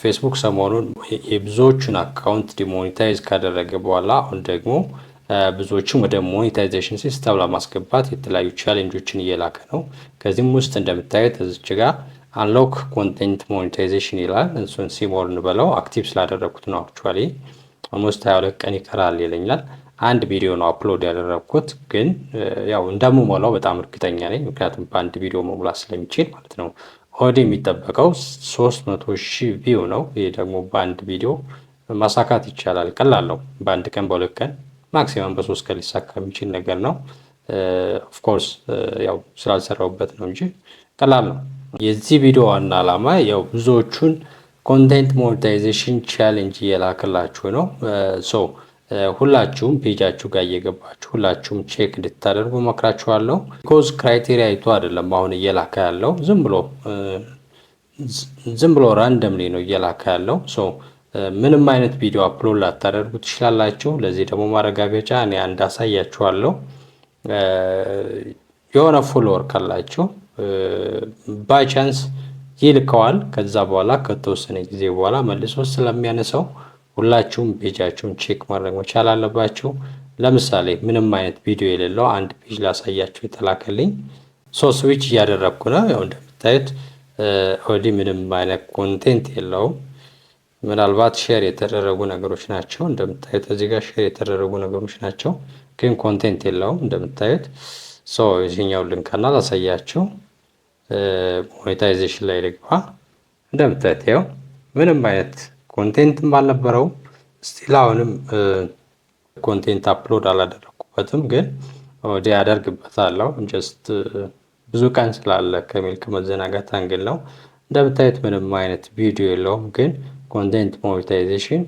ፌስቡክ ሰሞኑን የብዙዎቹን አካውንት ዲሞኔታይዝ ካደረገ በኋላ አሁን ደግሞ ብዙዎቹም ወደ ሞኔታይዜሽን ሲስተም ለማስገባት የተለያዩ ቻሌንጆችን እየላከ ነው። ከዚህም ውስጥ እንደምታዩት እዚች ጋር አንሎክ ኮንቴንት ሞኔታይዜሽን ይላል። እሱን ሲሞር እንበለው አክቲቭ ስላደረኩት ነው። አክቹዋሊ ኦልሞስት 22 ቀን ይቀራል ይለኛል። አንድ ቪዲዮ ነው አፕሎድ ያደረኩት፣ ግን ያው እንደምሞላው በጣም እርግጠኛ ነኝ። ምክንያቱም በአንድ ቪዲዮ መሙላት ስለሚችል ማለት ነው። ኦዲ የሚጠበቀው 300,000 ቪው ነው። ይሄ ደግሞ በአንድ ቪዲዮ ማሳካት ይቻላል። ቀላል ነው። በአንድ ቀን በሁለት ቀን ማክሲመም በ3 ቀን ሊሳካ የሚችል ነገር ነው። ኦፍኮርስ ያው ስላልሰራሁበት ነው እንጂ ቀላል ነው። የዚህ ቪዲዮ ዋና ዓላማ ያው ብዙዎቹን ኮንቴንት ሞኔታይዜሽን ቻሌንጅ እየላክላችሁ ነው። ሁላችሁም ፔጃችሁ ጋር እየገባችሁ ሁላችሁም ቼክ እንድታደርጉ መክራችኋለሁ። ቢኮዝ ክራይቴሪያ አይቶ አይደለም አሁን እየላከ ያለው፣ ዝም ብሎ ራንደምሊ ነው እየላከ ያለው። ምንም አይነት ቪዲዮ አፕሎድ ላታደርጉ ትችላላችሁ። ለዚህ ደግሞ ማረጋገጫ እኔ እንዳሳያችኋለሁ። የሆነ ፎሎወር ካላችሁ ባይ ቻንስ ይልከዋል። ከዛ በኋላ ከተወሰነ ጊዜ በኋላ መልሶ ስለሚያነሳው ሁላችሁም ፔጃችሁን ቼክ ማድረግ መቻል አለባችሁ። ለምሳሌ ምንም አይነት ቪዲዮ የሌለው አንድ ፔጅ ላሳያችሁ የተላከልኝ። ስዊች እያደረግኩ ነው። ያው እንደምታዩት ኦልሬዲ ምንም አይነት ኮንቴንት የለውም። ምናልባት ሼር የተደረጉ ነገሮች ናቸው። እንደምታዩት እዚህ ጋር ሼር የተደረጉ ነገሮች ናቸው፣ ግን ኮንቴንት የለውም። እንደምታዩት የዚህኛው ልንካና ላሳያችሁ። ሞኔታይዜሽን ላይ ልግባ። እንደምታዩት ያው ምንም አይነት ኮንቴንትም አልነበረውም። ስቲል አሁንም ኮንቴንት አፕሎድ አላደረኩበትም፣ ግን ወዲያ ያደርግበታለሁ። ጀስት ብዙ ቀን ስላለ ከሚል ከመዘናጋት አንግል ነው። እንደምታዩት ምንም አይነት ቪዲዮ የለውም፣ ግን ኮንቴንት ሞኔታይዜሽን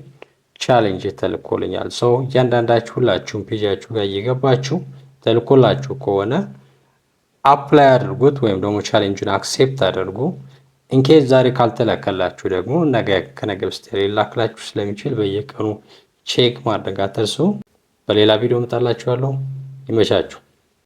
ቻሌንጅ ተልኮልኛል። እያንዳንዳችሁ ሁላችሁም ፔጃችሁ ጋር እየገባችሁ ተልኮላችሁ ከሆነ አፕላይ አድርጉት፣ ወይም ደግሞ ቻሌንጁን አክሴፕት አድርጉ። ኢንኬዝ ዛሬ ካልተላከላችሁ ደግሞ ነገ ከነገ በስቲያ ሊላክላችሁ ስለሚችል በየቀኑ ቼክ ማድረግ አትርሱ። በሌላ ቪዲዮ እመጣላችኋለሁ። ይመቻችሁ።